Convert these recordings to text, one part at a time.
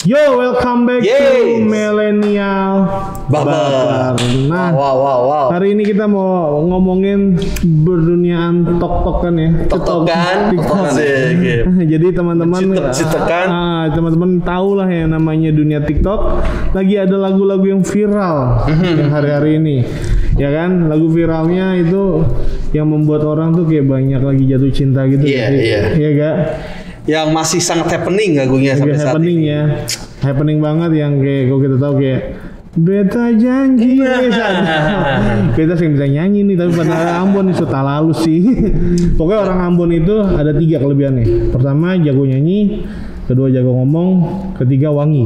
Yo, welcome back to Millennial Baper. Nah, wow. Hari ini kita mau ngomongin berduniaan tok-tokan ya. Tok-tokan. Jadi teman-teman teman-teman tahu lah yang namanya dunia TikTok. Lagi ada lagu-lagu yang viral yang hari-hari ini. Ya kan, lagu viralnya itu yang membuat orang tuh kayak banyak lagi jatuh cinta gitu. Iya. Iya gak? Yang masih sangat happening lagunya sampai saat happening ini. Ya, happening banget yang kayak kalau kita tahu kayak beta janji. Kita sering bisa nyanyi nih, tapi pada Ambon itu tak lalu sih. Pokoknya orang Ambon itu ada 3 kelebihannya. Pertama jago nyanyi, kedua jago ngomong, ketiga wangi.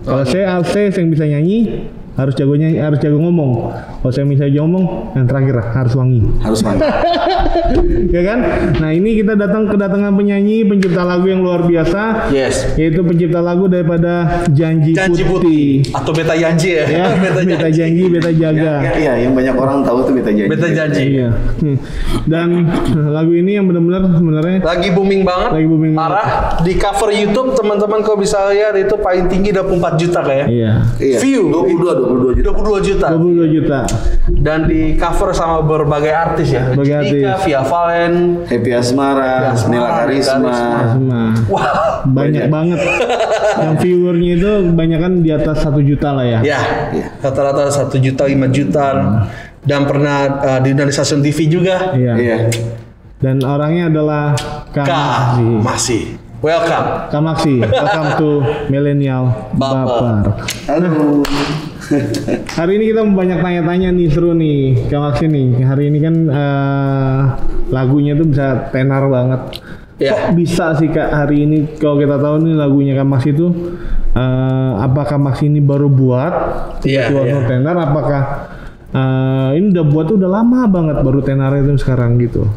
Kalau saya yang bisa nyanyi harus jago nyanyi, harus jago ngomong. Kalau saya bisa ngomong, yang terakhir harus wangi. Ya kan? Nah, ini kita kedatangan penyanyi, pencipta lagu yang luar biasa. Yes. Yaitu pencipta lagu daripada Janji Putih. Atau Beta Janji ya. Beta Janji, Beta Jaga. Iya, yang banyak orang tahu tuh Beta Janji. Beta Janji. Iya. Dan lagu ini yang benar-benar sebenarnya lagi booming banget. Parah. Di cover YouTube teman-teman kalau bisa lihat itu paling tinggi 24 juta kayak. Iya. View 22 juta. Dan di cover sama berbagai artis ya. Dika, Via Valen, Happy Asmara, Nela Karisma. Wow, banyak banget. Yang viewernya itu kebanyakan di atas 1 juta lah ya. Ya. Rata-rata 1 juta, 5 juta. Dan pernah di stasiun TV juga. Iya. Dan orangnya adalah Masih. Welcome to Millennial Baper. Halo. Hari ini kita banyak tanya-tanya nih, seru nih Kak Maksi nih. Hari ini kan lagunya tuh bisa tenar banget. Kok bisa sih Kak hari ini kalau kita tahu nih lagunya Kak Maksi itu apakah Maksi ini baru buat tenar, apakah ini udah buat udah lama banget baru tenar itu sekarang gitu?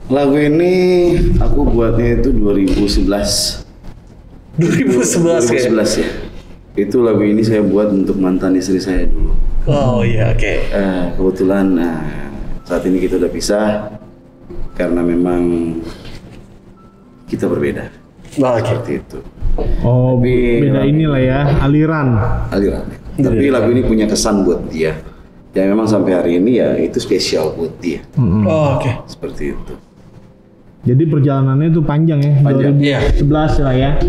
Lagu ini aku buatnya itu 2011 ya. Itu lagu ini saya buat untuk mantan istri saya dulu. Oh iya, oke. Kebetulan saat ini kita udah pisah karena memang kita berbeda. Seperti itu. Oh, beda inilah ya, aliran. Tapi lagu ini punya kesan buat dia. Ya memang sampai hari ini ya itu spesial buat dia. Oh, oke. Seperti itu. Jadi perjalanannya itu panjang ya, 2011 lah ya.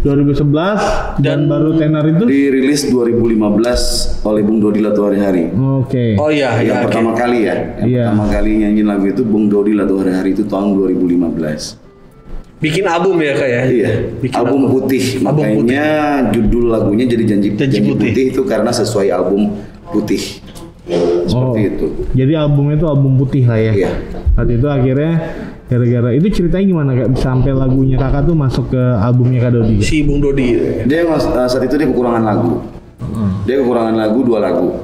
2011 dan baru tenar itu dirilis 2015 oleh Bung Dodi Latu Hari-Hari. Oke. Oh iya, yang pertama kali ya. Pertama kali nyanyi lagu itu Bung Dodi Latu Hari-Hari itu tahun 2015. Bikin album ya Kak ya? Iya. Album Putih. Makanya judul lagunya jadi Janji Putih itu karena sesuai album Putih. Seperti itu. Jadi albumnya itu album putih lah ya. Iya. Saat itu akhirnya gara-gara itu ceritanya gimana Kak sampai lagunya Kakak tuh masuk ke albumnya Kak Dodi? Si Bung Dodi. Dia saat itu dia kekurangan lagu. Dia kekurangan lagu 2 lagu.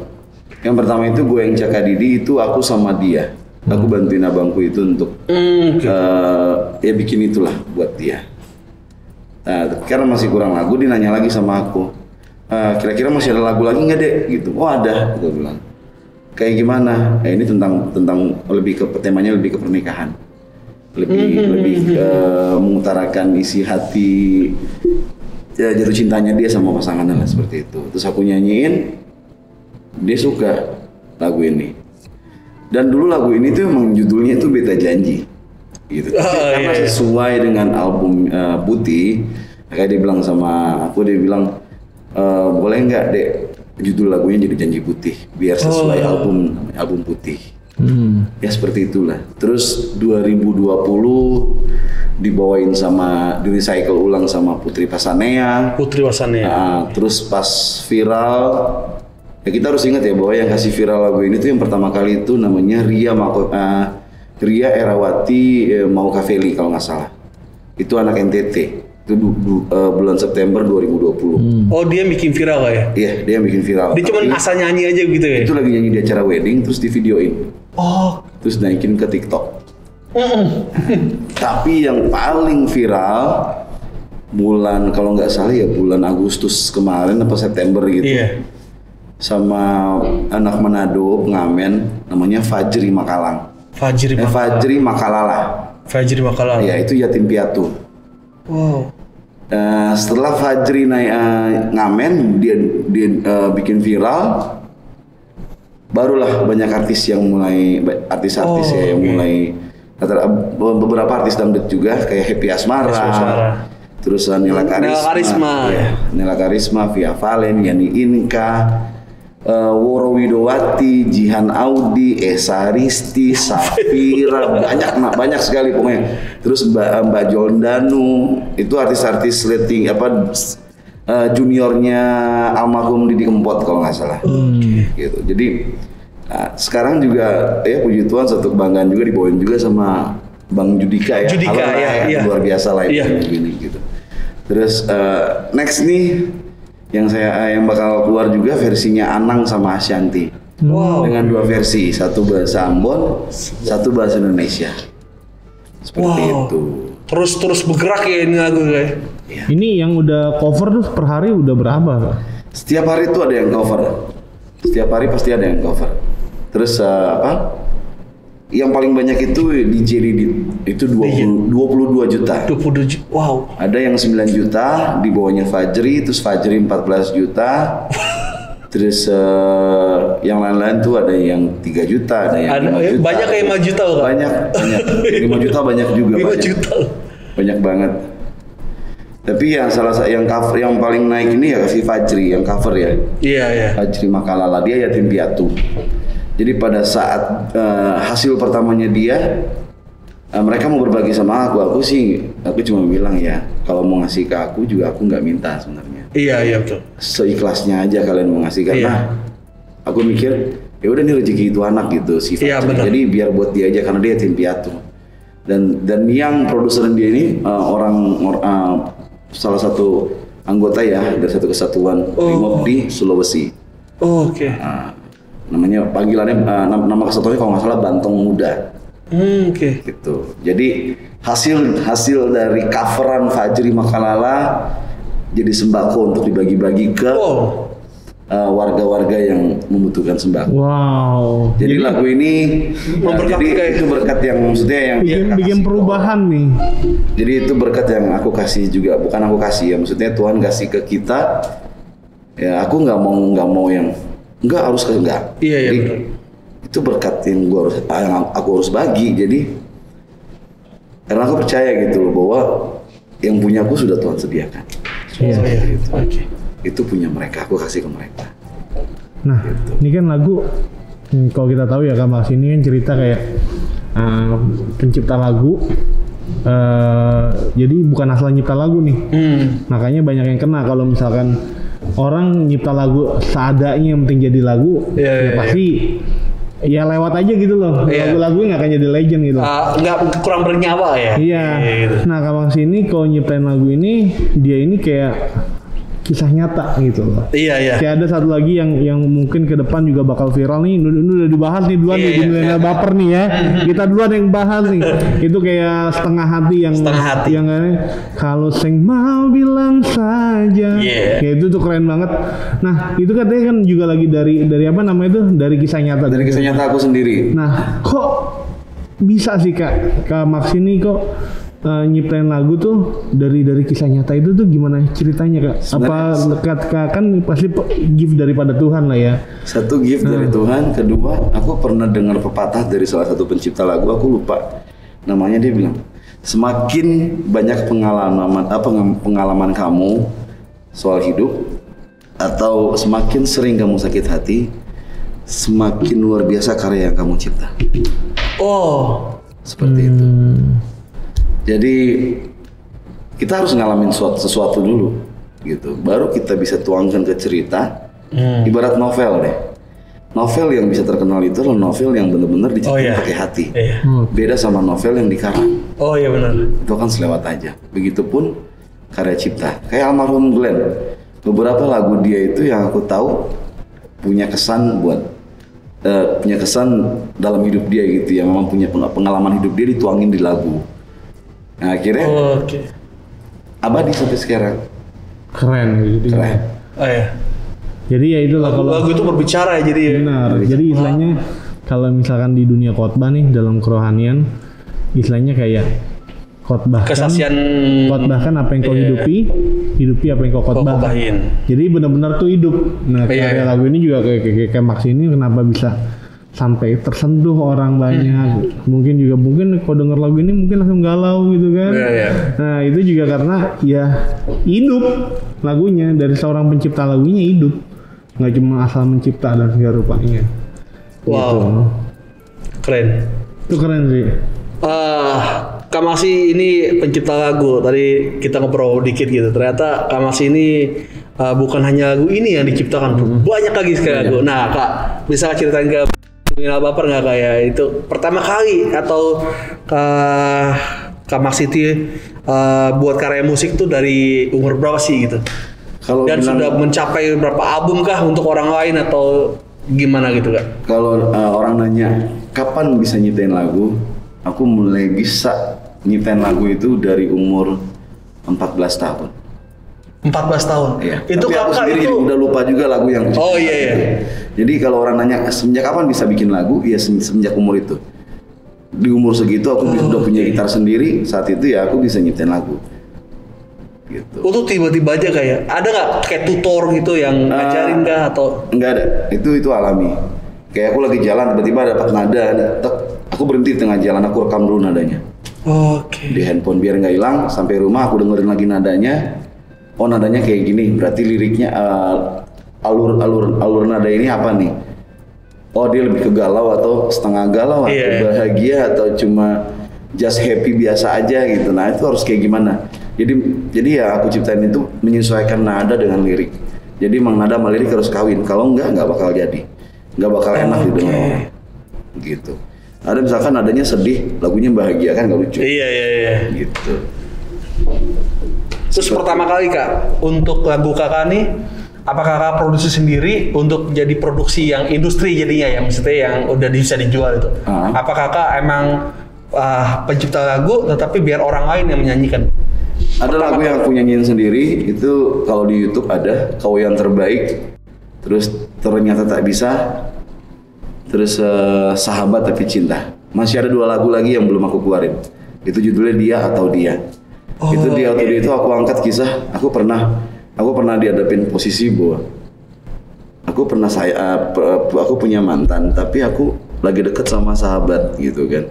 Yang pertama itu Gue Yang Caka Didi itu aku sama dia. Aku bantuin abangku itu untuk ya bikin itulah buat dia. Nah, karena masih kurang lagu dia nanya lagi sama aku. Kira-kira masih ada lagu lagi nggak Dek? Gitu. Oh ada, aku bilang. Kayak gimana? Ini tentang lebih ke temanya lebih ke pernikahan. Lebih mengutarakan isi hati jatuh cintanya dia sama pasangannya lah seperti itu. Terus aku nyanyiin, dia suka lagu ini. Dan dulu lagu ini tuh emang judulnya itu Beta Janji, gitu. Karena sesuai dengan album Putih, kayak dia bilang sama aku, dia bilang boleh nggak Dek judul lagunya jadi Janji Putih, biar sesuai album Putih. Ya seperti itulah. Terus 2020 dibawain di recycle ulang sama Putri Pasanea. Terus pas viral, ya kita harus ingat ya bahwa yang kasih viral lagu ini tuh yang pertama kali itu namanya Ria Erawati Maukaveli kalau nggak salah. Itu anak NTT. Itu bulan September 2020. Oh dia bikin viral ya? Iya dia yang bikin viral. Dia cuma asal nyanyi aja gitu ya? Itu lagi nyanyi di acara wedding terus di videoin. Terus naikin ke TikTok. Tapi yang paling viral bulan kalau nggak salah ya bulan Agustus kemarin apa September gitu. Iya. Sama anak Manado pengamen namanya Fajri Makalang. Fajri Makalala. Ya itu yatim piatu. Wow. Setelah Fajri naik ngamen, dia bikin viral, barulah banyak artis yang mulai artis-artis yang mulai beberapa artis dangdut juga kayak Happy Asmara. Terus Nela Karisma, Via Valen, Yani Inka, Woro Widowati, Jihan Audi, Esa Risti, Safira, banyak sekali pokoknya. Terus Mbak Jordanu, itu artis-artis letting juniornya almarhum Didi Kempot kalau nggak salah. Gitu. Jadi sekarang juga ya puji Tuhan satu kebanggaan juga dibawain juga sama Bang Judika ya. Luar biasa lah itu gini gitu. Terus next nih yang bakal keluar juga versinya Anang sama Ashanti. Dengan 2 versi, satu bahasa Ambon, satu bahasa Indonesia. Seperti itu. Terus bergerak ya ini lagu guys. Ya. Ini yang udah cover tuh per hari udah berapa, Pak? Setiap hari tuh ada yang cover. Setiap hari pasti ada yang cover. Terus yang paling banyak itu DJ Didit itu 22 juta. 22 juta. Wow. Ada yang 9 juta di bawahnya Fajri, terus Fajri 14 juta. Terus yang lain-lain tuh ada yang 3 juta, ada yang 5 juta. Banyak kayak 5 juta kan? Banyak. 5 juta banyak juga. 5 juta. Banyak banget. Tapi yang yang cover yang paling naik ini ya si Fajri yang cover ya. Iya. Fajri Makalala, dia yatim piatu. Jadi pada saat hasil pertamanya dia, mereka mau berbagi sama aku cuma bilang ya kalau mau ngasih ke aku juga aku nggak minta sebenarnya. Iya betul. Seikhlasnya aja kalian mau ngasih karena aku mikir ya udah nih rezeki itu anak gitu sih. Jadi biar buat dia aja karena dia yatim piatu. Dan yang produser dia ini salah satu anggota ya dari satu kesatuan Brimob di Sulawesi. Oke. Namanya panggilannya nama kesatuannya kalau nggak salah Bantong Muda. Oke. Gitu. Jadi hasil dari coveran Fajri Makalala jadi sembako untuk dibagi-bagi ke warga-warga yang membutuhkan sembako. Wow. Jadi lagu ini itu berkat yang maksudnya yang bikin perubahan nih. Jadi itu berkat yang aku kasih juga, bukan aku kasih ya, maksudnya Tuhan kasih ke kita. Ya aku nggak mau yang enggak harus enggak. Iya. Jadi, itu berkat yang aku harus bagi. Jadi karena aku percaya gitu loh bahwa yang punya aku sudah Tuhan sediakan. Itu punya mereka, aku kasih ke mereka. Nah, gitu. Ini kan lagu kalau kita tahu ya Kak Mas, ini kan cerita kayak pencipta lagu. Jadi bukan asal nyipta lagu nih. Makanya banyak yang kena kalau misalkan orang nyipta lagu seadanya yang penting jadi lagu, pasti ya lewat aja gitu loh. Lagu-lagunya nggak akan jadi legend gitu. Nggak kurang bernyawa ya. Iya. Gitu. Nah Kak sini kalau nyiptain lagu ini, dia ini kayak kisah nyata gitu loh. Iya. Kayak ada satu lagi yang mungkin ke depan juga bakal viral nih. Ini udah dibahas nih duluan nih di Milenial Baper nih ya. Kita duluan yang bahas nih. Itu kayak setengah hati yang kalau sing mau bilang saja. Kayak itu tuh keren banget. Nah, itu katanya kan juga lagi dari apa namanya itu? Dari kisah nyata. Dari kisah nyata aku sendiri. Nah, kok bisa sih Kak Max ini kok nyiptain lagu tuh dari kisah nyata itu tuh gimana ceritanya Kak? Apa kan pasti gift daripada Tuhan lah ya. Satu gift dari Tuhan, kedua aku pernah dengar pepatah dari salah satu pencipta lagu, aku lupa namanya, dia bilang semakin banyak pengalaman kamu soal hidup atau semakin sering kamu sakit hati, semakin luar biasa karya yang kamu cipta. Seperti itu. Jadi kita harus ngalamin sesuatu dulu, gitu. Baru kita bisa tuangkan ke cerita. Ibarat novel deh. Novel yang bisa terkenal itu adalah novel yang benar-benar diciptakan pakai hati. Beda sama novel yang dikarang. Benar. Itu kan selewat aja. Begitupun karya cipta. Kayak almarhum Glenn. Beberapa lagu dia itu yang aku tahu punya kesan dalam hidup dia gitu, yang memang punya pengalaman hidup dia dituangin di lagu. Nah akhirnya abadi sampai sekarang. Keren gitu. Keren. Jadi ya itulah kalau lagu itu berbicara jadi ya. Benar. Jadi istilahnya kalau misalkan di dunia khotbah nih dalam kerohanian, istilahnya kayak khotbahkan apa yang kau hidupi apa yang kau khotbahkan. Jadi benar-benar tuh hidup. Nah, karya lagu ini juga kayak Max ini kenapa bisa sampai tersentuh orang banyak. Mungkin kau denger lagu ini mungkin langsung galau gitu kan. Nah, itu juga karena ya hidup lagunya dari seorang pencipta lagunya hidup. Nggak cuma asal mencipta dan segala rupanya. Wow. Gitu. Keren. Itu keren sih. Kak Maxi ini pencipta lagu. Tadi kita ngobrol dikit gitu. Ternyata Kak Maxi ini bukan hanya lagu ini yang diciptakan, banyak lagi sekali lagu. Nah, Kak, bisa ceritain ke Kriminal Baper nggak kayak itu pertama kali atau Kak Maxi itu buat karya musik tuh dari umur berapa sih gitu? Dan sudah mencapai berapa album kah untuk orang lain atau gimana gitu Kak? Kalau orang nanya kapan bisa nyiptain lagu, aku mulai bisa nyiptain lagu itu dari umur 14 tahun. 14 tahun? Iya. Itu tapi aku sendiri itu udah lupa juga lagu yang iya. Jadi kalau orang nanya semenjak kapan bisa bikin lagu, ya semenjak umur itu. Di umur segitu aku udah punya gitar sendiri, saat itu ya aku bisa nyiptain lagu. Gitu. Tuh tiba-tiba aja kayak ada nggak kayak tutor gitu yang ngajarin kah atau? Enggak ada, itu alami. Kayak aku lagi jalan tiba-tiba dapat nada, aku berhenti di tengah jalan, aku rekam dulu nadanya. Di handphone biar nggak hilang. Sampai rumah aku dengerin lagi nadanya. Oh nadanya kayak gini, berarti liriknya alur nada ini apa nih? Oh dia lebih ke galau atau setengah galau atau bahagia atau cuma just happy biasa aja gitu. Nah itu harus kayak gimana? Jadi ya aku ciptain itu menyesuaikan nada dengan lirik. Jadi emang nada sama lirik harus kawin. Kalau nggak bakal jadi, nggak bakal enak didengar orang. Gitu. Ada misalkan nadanya sedih, lagunya bahagia kan nggak lucu. Iya. Gitu. Terus pertama kali Kak untuk lagu Kakak nih, apakah Kakak produksi sendiri untuk jadi produksi yang industri jadinya ya, maksudnya yang udah bisa dijual itu? Apakah Kakak emang pencipta lagu, tetapi biar orang lain yang menyanyikan? Ada lagu yang aku nyanyiin sendiri, itu kalau di YouTube ada Kau Yang Terbaik, terus Ternyata Tak Bisa, terus Sahabat Tapi Cinta. Masih ada 2 lagu lagi yang belum aku keluarin. Itu judulnya Dia Atau Dia. Itu Dia Atau Dia itu aku angkat kisah. Aku pernah dihadapin posisi bahwa aku punya mantan, tapi aku lagi deket sama sahabat gitu kan.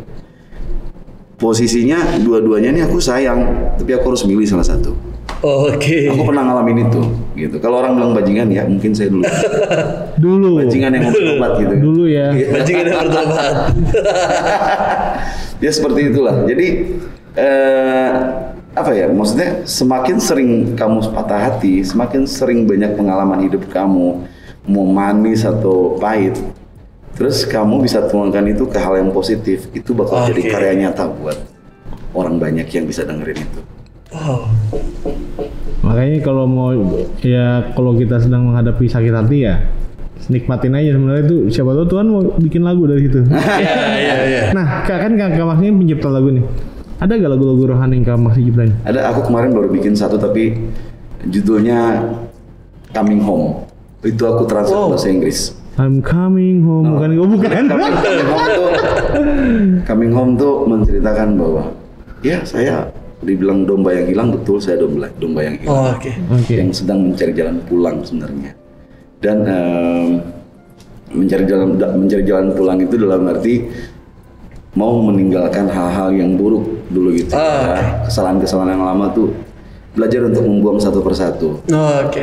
Posisinya dua-duanya nih aku sayang, tapi aku harus milih salah satu. Aku pernah ngalamin itu, gitu. Kalau orang bilang bajingan ya, mungkin saya dulu. Bajingan yang bertobat gitu. Dulu ya. Bajingan yang bertobat. Ya seperti itulah. Jadi apa ya? Maksudnya semakin sering kamu patah hati, semakin sering banyak pengalaman hidup kamu, mau manis atau pahit. Terus kamu bisa tuangkan itu ke hal yang positif, itu bakal jadi karya nyata buat orang banyak yang bisa dengerin itu. Makanya kalau kalau kita sedang menghadapi sakit hati ya nikmatin aja sebenarnya itu, siapa tahu Tuhan mau bikin lagu dari situ. Iya. Nah, Kak Max ini pencipta lagu nih. Ada gak lagu-lagu rohani yang Kak Max ciptain? Ada, aku kemarin baru bikin satu tapi judulnya Coming Home. Itu aku translate bahasa Inggris. I'm coming home, bukan. Coming home tuh menceritakan bahwa ya saya dibilang domba yang hilang, betul saya domba yang hilang. Yang sedang mencari jalan pulang sebenarnya. Dan mencari jalan pulang itu dalam arti mau meninggalkan hal-hal yang buruk dulu gitu. Kesalahan-kesalahan yang lama tuh belajar untuk membuang satu persatu.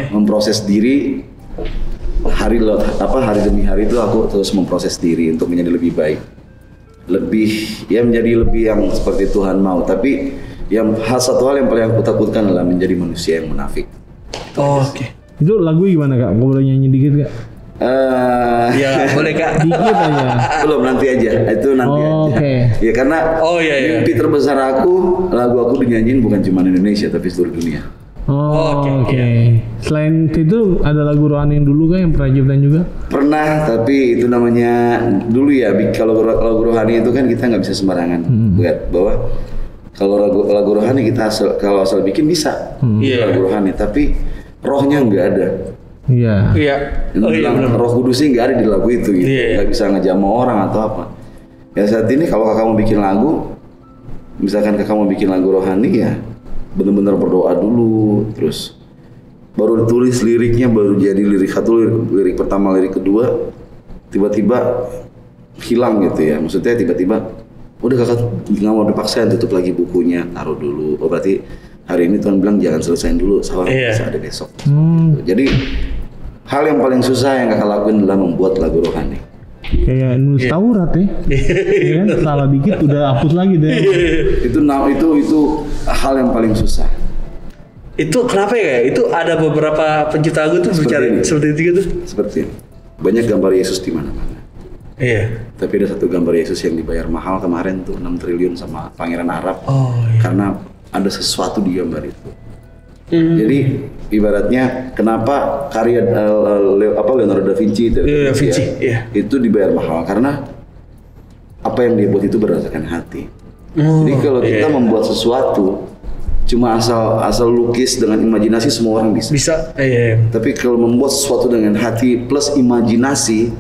Memproses diri. Hari demi hari itu aku terus memproses diri untuk menjadi lebih baik, menjadi lebih yang seperti Tuhan mau. Tapi satu hal yang paling aku takutkan adalah menjadi manusia yang munafik. Itu lagu gimana Kak? Gue boleh nyanyi dikit Kak? Ya boleh Kak. Dikit aja. Belum, nanti aja. Itu nanti aja. Ya karena mimpi terbesar lagu aku dinyanyiin bukan cuma Indonesia tapi seluruh dunia. Selain itu ada lagu rohani yang dulu kan yang pernah ciptain juga? Pernah, tapi itu namanya dulu ya. Kalau lagu rohani itu kan kita nggak bisa sembarangan buat bahwa kalau lagu rohani kita kalau asal bikin bisa lagu rohani, tapi rohnya nggak ada. Roh kudusnya nggak ada di lagu itu gitu. Nggak bisa ngejamah orang atau apa. Ya saat ini kalau kakak mau bikin lagu, misalkan kakak mau bikin lagu rohani ya benar-benar berdoa dulu, terus baru tulis liriknya, baru jadi lirik satu, lirik pertama, lirik kedua, tiba-tiba hilang gitu ya. Maksudnya tiba-tiba udah kakak nggak mau dipaksain, tutup lagi bukunya, taruh dulu. Oh berarti hari ini Tuhan bilang jangan selesaiin dulu, salah bisa ada besok. Jadi hal yang paling susah yang kakak lakuin adalah membuat lagu rohani. Kayak nulis Taurat ya. Ya kan? Salah dikit udah hapus lagi deh. Itu hal yang paling susah. Itu kenapa ya? Itu ada beberapa pencipta lagu tuh bicara seperti itu gitu. Seperti ini. Banyak gambar Yesus di mana-mana. Iya. Tapi ada satu gambar Yesus yang dibayar mahal kemarin tuh 6 triliun sama Pangeran Arab. Oh, iya. Karena ada sesuatu di gambar itu. Jadi ibaratnya kenapa karya Leonardo da Vinci, itu dibayar mahal karena apa yang dia buat itu berdasarkan hati. Jadi kalau kita membuat sesuatu cuma asal lukis dengan imajinasi semua orang bisa. Tapi kalau membuat sesuatu dengan hati plus imajinasi,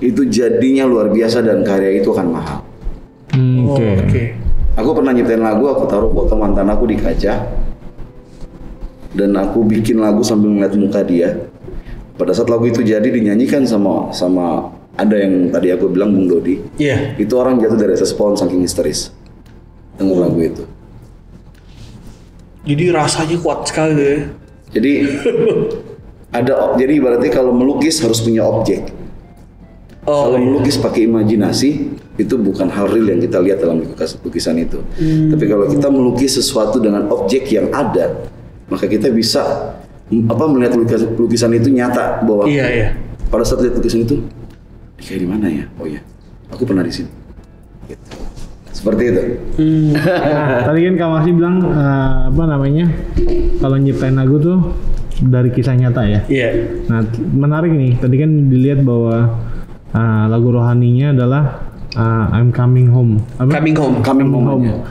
itu jadinya luar biasa dan karya itu akan mahal. Oke. Aku pernah nyiptain lagu, aku taruh foto mantan aku di kaca, dan aku bikin lagu sambil ngeliat muka dia. Pada saat lagu itu jadi dinyanyikan sama ada yang tadi aku bilang Bung Dodi. Iya. Itu orang jatuh dari atas pohon saking histeris dengar lagu itu. Jadi rasanya kuat sekali ya. Jadi jadi ibaratnya kalau melukis harus punya objek. Kalau melukis pakai imajinasi itu bukan hal real yang kita lihat dalam lukisan itu. Tapi kalau kita melukis sesuatu dengan objek yang ada, maka kita bisa melihat lukisan itu nyata bahwa pada saat lihat lukisan itu kayak di mana ya? Oh ya, aku pernah di sini. Gitu. Seperti itu. Nah, tadi kan Kak Masih bilang kalau nyiptain lagu tuh dari kisah nyata ya. Iya. Nah, menarik nih. Tadi kan dilihat bahwa lagu rohaninya adalah I'm Coming Home. Coming home.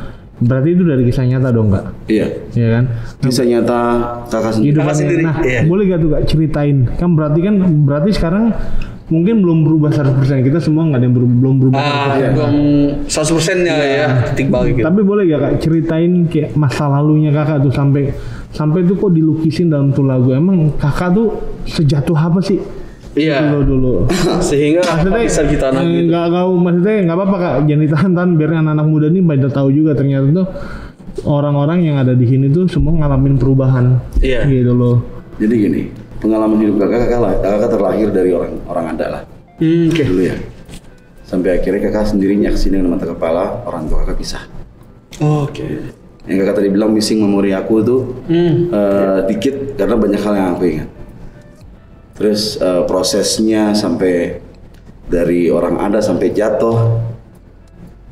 Berarti itu dari kisah nyata dong, Kak? Iya. Iya kan? Kisah nyata kakak sendiri. Nah, boleh gak tuh Kak ceritain? Berarti sekarang mungkin belum berubah 100%. Kita semua nggak ada yang belum berubah 100%. Belum 100% ya, titik balik gitu. Tapi boleh gak Kak ceritain kayak masa lalunya Kakak tuh sampai tuh kok dilukisin dalam tuh lagu. Emang Kakak tuh sejatuh apa sih? Iya. Dulu. Sehingga bisa kita nangis. Maksudnya nggak apa-apa Kak, jangan ditahan-tahan biar anak-anak muda ini pada tahu juga ternyata tuh orang-orang yang ada di sini tuh semua ngalamin perubahan. Iya. Gitu loh. Jadi gini, pengalaman hidup kakak terlahir dari orang ada lah. Dulu ya. Sampai akhirnya kakak sendiri nyaksiin dengan mata kepala orang tua kakak pisah. Oke. Yang kakak tadi bilang missing memori aku tuh dikit karena banyak hal yang aku ingat. Terus prosesnya sampai dari orang ada sampai jatuh.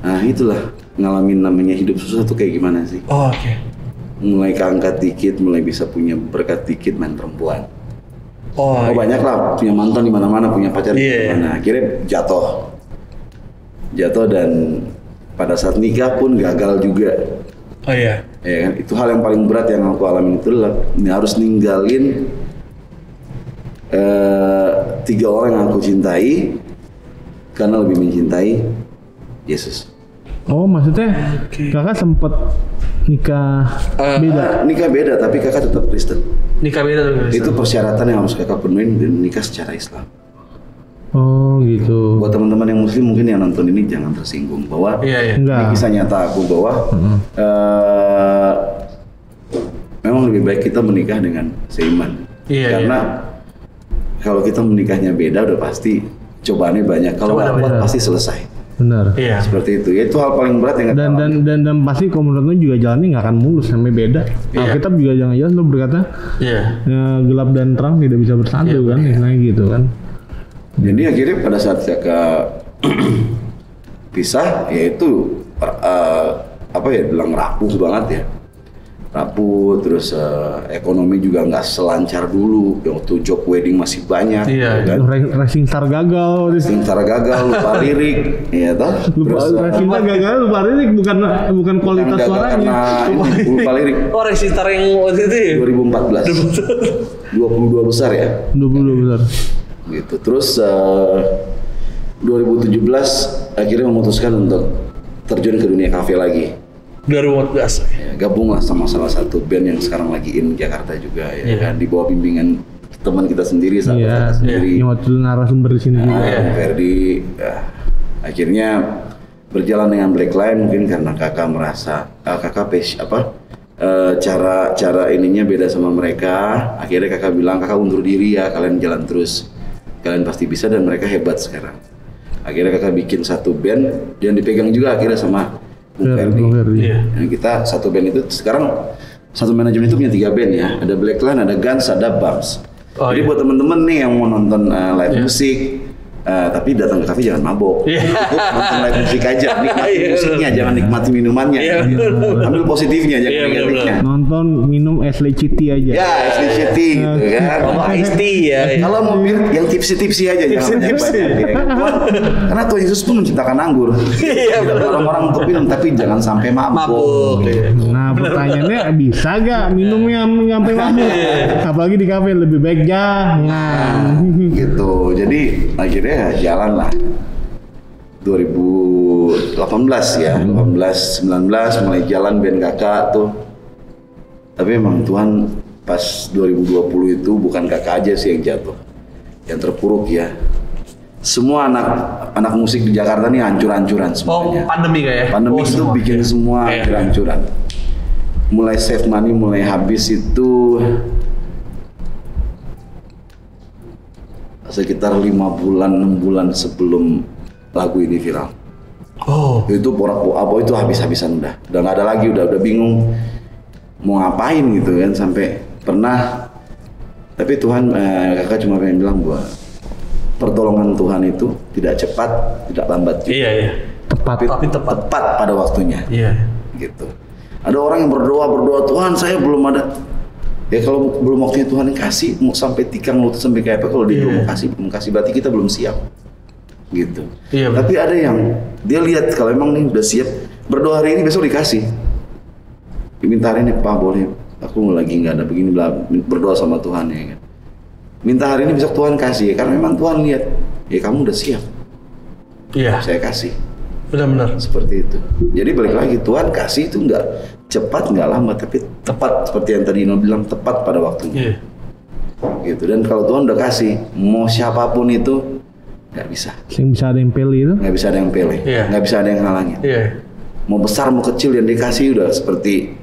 Nah itulah ngalamin namanya hidup susah tuh kayak gimana sih. Oke. Mulai keangkat dikit, mulai bisa punya berkat dikit main perempuan. Banyak lah, punya mantan di mana-mana, punya pacar di mana-mana. Akhirnya jatuh dan pada saat nikah pun gagal juga. Ya kan? Itu hal yang paling berat yang aku alami itu adalah harus ninggalin 3 orang yang aku cintai karena lebih mencintai Yesus. Oh maksudnya kakak sempet nikah beda? Nikah beda tapi kakak tetap Kristen. Nikah beda tapi Kristen. Itu persyaratan yang harus kakak penuhin dan nikah secara Islam. Oh gitu. Buat teman-teman yang Muslim mungkin yang nonton ini jangan tersinggung bahwa ini kisah nyata aku bahwa memang lebih baik kita menikah dengan seiman. Karena kalau kita menikahnya beda udah pasti cobaannya banyak. Kalau nggak kuat pasti selesai. Benar. Iya. Seperti itu. Ya, itu hal paling berat yang dan pasti komunitas juga jalannya nggak akan mulus sampai beda. Alkitab juga jangan jelas lo berkata gelap dan terang tidak bisa bersatu kan, istilahnya gitu kan. Jadi akhirnya pada saat kakak pisah, yaitu bilang rapuh banget ya. Rapuh, terus ekonomi juga nggak selancar dulu. Waktu job wedding masih banyak. Kan? Racing Star gagal. Lupa lirik, ya toh. Racing Star gagal, lupa lirik bukan kualitas suaranya. Lupa lirik. Racing Star yang waktu itu ya? 2014. 22 besar ya. 22 besar. Gitu. Terus 2017 akhirnya memutuskan untuk terjun ke dunia kafe lagi. 2014. Ya, gabunglah sama salah satu band yang sekarang lagi in Jakarta juga ya kan, di bawah bimbingan teman kita sendiri, sahabat kita sendiri. Yang waktu narasumber di sini juga. Ferdi. Akhirnya berjalan dengan Blackline mungkin karena kakak merasa cara ininya beda sama mereka. Akhirnya kakak bilang, kakak undur diri ya, kalian jalan terus, kalian pasti bisa, dan mereka hebat sekarang. Akhirnya kakak bikin satu band yang dipegang juga akhirnya sama Bung Ferdi. Dan kita satu band itu sekarang, satu manajemen itu punya 3 band ya, ada Blackline, ada Guns, ada Bums. Jadi buat temen-temen nih yang mau nonton live musik, tapi datang ke kafe jangan mabok. Nonton live musik aja, nikmati musiknya, jangan nikmati minumannya. Ambil positifnya, jangan negatifnya. Nonton, minum es leciti aja. Ya, es leciti gitu kan. Kalau iced tea ya. Kalau mau bir, yang tipsi-tipsi aja, jangan banyak-banyak. Karena Tuhan Yesus pun menciptakan anggur. Orang-orang untuk minum, tapi jangan sampai mabuk. Nah, pertanyaannya bisa gak minumnya sampai mabuk? Apalagi di kafe, lebih baik jangan. Gitu. Jadi akhirnya jalan lah 2018 ya, 18, 19 mulai jalan band kakak tuh. Tapi emang Tuhan pas 2020 itu bukan kakak aja sih yang jatuh, yang terpuruk ya. Semua anak musik di Jakarta nih hancur-hancuran semuanya. Pandemi kayak ya? Pandemi itu bikin semua hancur-hancuran. Mulai save money, mulai habis itu sekitar 5 bulan, 6 bulan sebelum lagu ini viral. Itu itu habis-habisan udah nggak ada lagi, udah bingung mau ngapain gitu kan, sampai pernah, tapi Tuhan kakak cuma pengen bilang bahwa pertolongan Tuhan itu tidak cepat, tidak lambat juga. Tapi tepat pada waktunya. Gitu. Ada orang yang berdoa Tuhan saya belum ada. Ya kalau belum waktunya Tuhan yang kasih, mau sampai tikang lutut sampai kayak apa, kalau dia belum kasih berarti kita belum siap. Gitu. Tapi ada yang dia lihat kalau emang nih udah siap, berdoa hari ini besok dikasih. Diminta hari ini, Pak boleh, aku lagi nggak ada begini, berdoa sama Tuhan ya kan. Minta hari ini besok Tuhan kasih ya, karena memang Tuhan lihat, ya kamu udah siap. Saya kasih. Benar-benar. Seperti itu. Jadi balik lagi, Tuhan kasih itu nggak cepat, nggak lambat, tapi tepat seperti yang tadi Ino bilang, tepat pada waktunya. Gitu. Dan kalau Tuhan udah kasih, mau siapapun itu nggak bisa. Yang bisa ada yang pilih itu? Nggak bisa ada yang pilih, nggak bisa ada yang ngalangin. Mau besar mau kecil yang dikasih udah seperti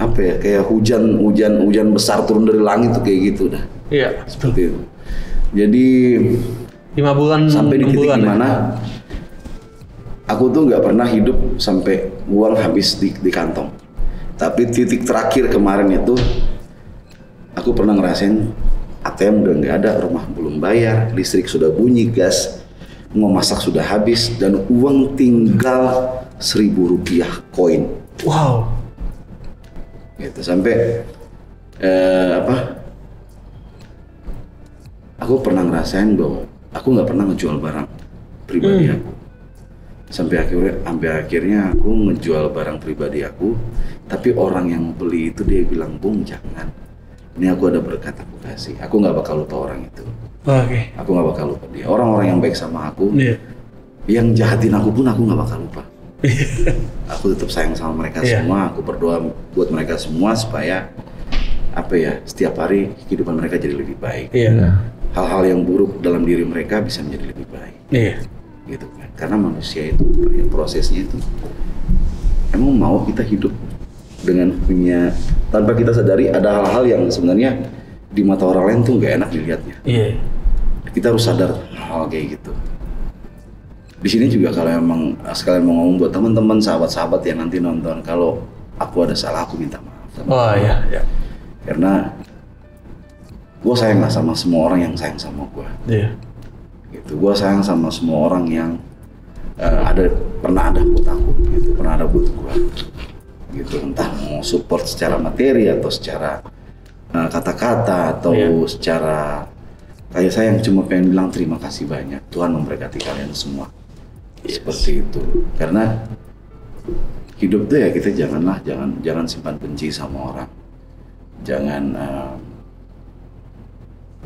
apa ya, kayak hujan besar turun dari langit tuh kayak gitu dah. Seperti itu. Jadi 5 bulan sampai di titik dimana ya? Aku tuh nggak pernah hidup sampai uang habis di kantong. Tapi titik terakhir kemarin itu, aku pernah ngerasain ATM udah nggak ada, rumah belum bayar, listrik sudah bunyi, gas mau masak sudah habis, dan uang tinggal 1.000 rupiah koin. Wow. Gitu sampai aku pernah ngerasain bahwa aku nggak pernah ngejual barang pribadi aku. Sampai akhirnya aku ngejual barang pribadi aku, tapi orang yang beli itu dia bilang, Bung jangan, ini aku ada berkat aku kasih, aku nggak bakal lupa orang itu. Aku nggak bakal lupa dia, orang-orang yang baik sama aku, yang jahatin aku pun aku nggak bakal lupa. Aku tetap sayang sama mereka semua, aku berdoa buat mereka semua supaya setiap hari kehidupan mereka jadi lebih baik. Hal-hal yang buruk dalam diri mereka bisa menjadi lebih baik. Gitu kan, karena manusia itu prosesnya itu emang mau kita hidup dengan punya, tanpa kita sadari ada hal-hal yang sebenarnya di mata orang lain tuh nggak enak dilihatnya. Kita harus sadar hal kayak gitu. Di sini juga kalau emang sekalian mau ngomong buat teman-teman, sahabat-sahabat yang nanti nonton, kalau aku ada salah aku minta maaf. Karena gue sayang lah sama semua orang yang sayang sama gue. Gitu. Gue sayang sama semua orang yang pernah ada buat aku, gitu, pernah ada buat gue, gitu. Entah mau support secara materi atau secara kata-kata atau secara kayak saya yang cuma pengen bilang terima kasih banyak, Tuhan memberkati kalian semua. Seperti itu. Karena hidup tuh ya kita jangan simpan benci sama orang, jangan